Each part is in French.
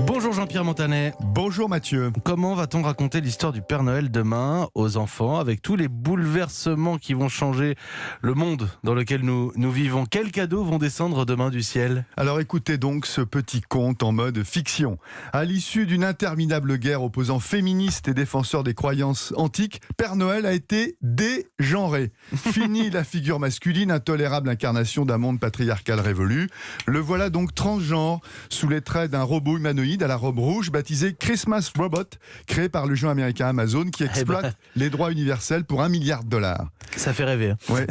Bonjour Jean-Pierre Montanet. Bonjour Mathieu. Comment va-t-on raconter l'histoire du Père Noël demain aux enfants avec tous les bouleversements qui vont changer le monde dans lequel nous vivons? Quels cadeaux vont descendre demain du ciel? Alors écoutez donc ce petit conte en mode fiction. À l'issue d'une interminable guerre opposant féministes et défenseurs des croyances antiques, Père Noël a été dégenré. Fini la figure masculine, intolérable incarnation d'un monde patriarcal révolu. Le voilà donc transgenre, sous les traits d'un robot humanoïde à la robe rouge baptisé Christmas Robot, créé par le géant américain Amazon qui exploite les droits universels pour $1 milliard. Ça fait rêver. Ouais.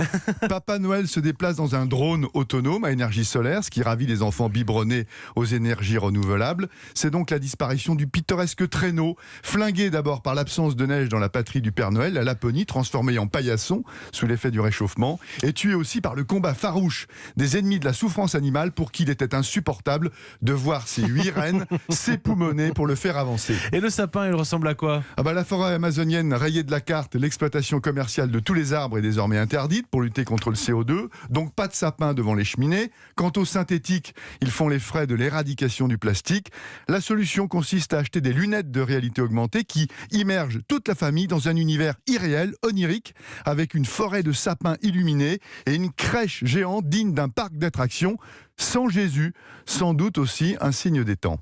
Papa Noël se déplace dans un drone autonome à énergie solaire, ce qui ravit les enfants biberonnés aux énergies renouvelables. C'est donc la disparition du pittoresque traîneau, flingué d'abord par l'absence de neige dans la patrie du Père Noël, la Laponie, transformée en paillasson sous l'effet du réchauffement, et tué aussi par le combat farouche des ennemis de la souffrance animale pour qui il était insupportable de voir ces 8 rennes s'époumoner pour le faire avancer. Et le sapin, il ressemble à quoi? La forêt amazonienne rayée de la carte, l'exploitation commerciale de tous les arbres est désormais interdite pour lutter contre le CO2, donc pas de sapin devant les cheminées. Quant aux synthétiques, ils font les frais de l'éradication du plastique. La solution consiste à acheter des lunettes de réalité augmentée qui immergent toute la famille dans un univers irréel, onirique, avec une forêt de sapins illuminés et une crèche géante digne d'un parc d'attractions, sans Jésus, sans doute aussi un signe des temps.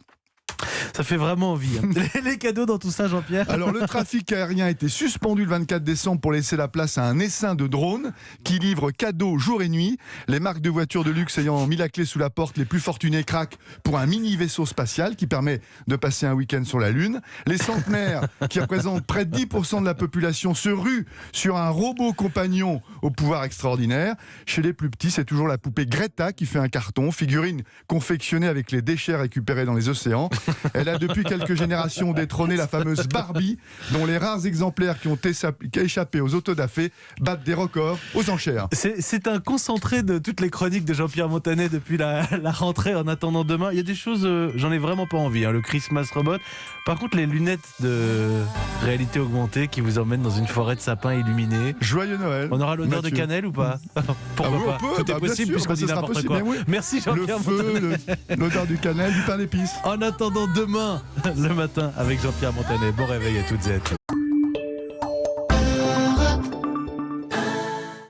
Ça fait vraiment envie. Les cadeaux dans tout ça, Jean-Pierre? Alors, le trafic aérien a été suspendu le 24 décembre pour laisser la place à un essaim de drones qui livre cadeaux jour et nuit. Les marques de voitures de luxe ayant mis la clé sous la porte, les plus fortunés craquent pour un mini vaisseau spatial qui permet de passer un week-end sur la Lune. Les centenaires, qui représentent près de 10% de la population, se ruent sur un robot compagnon au pouvoir extraordinaire. Chez les plus petits, c'est toujours la poupée Greta qui fait un carton, figurine confectionnée avec les déchets récupérés dans les océans. Elle a depuis quelques générations détrôné la fameuse Barbie, dont les rares exemplaires qui ont échappé aux autodafés battent des records aux enchères. C'est un concentré de toutes les chroniques de Jean-Pierre Montanet depuis la rentrée en attendant demain. Il y a des choses, j'en ai vraiment pas envie. Le Christmas Robot. Par contre, les lunettes de réalité augmentée qui vous emmènent dans une forêt de sapins illuminés. Joyeux Noël. On aura l'odeur de Mathieu. cannelle ou pas? Pourquoi pas? Tout est possible puisqu'on dit n'importe quoi. Oui. Merci Jean-Pierre Montanet. L'odeur du cannelle, du pain d'épices. En attendant demain, le matin, avec Jean-Pierre Montanet. Bon réveil à toutes et à tous.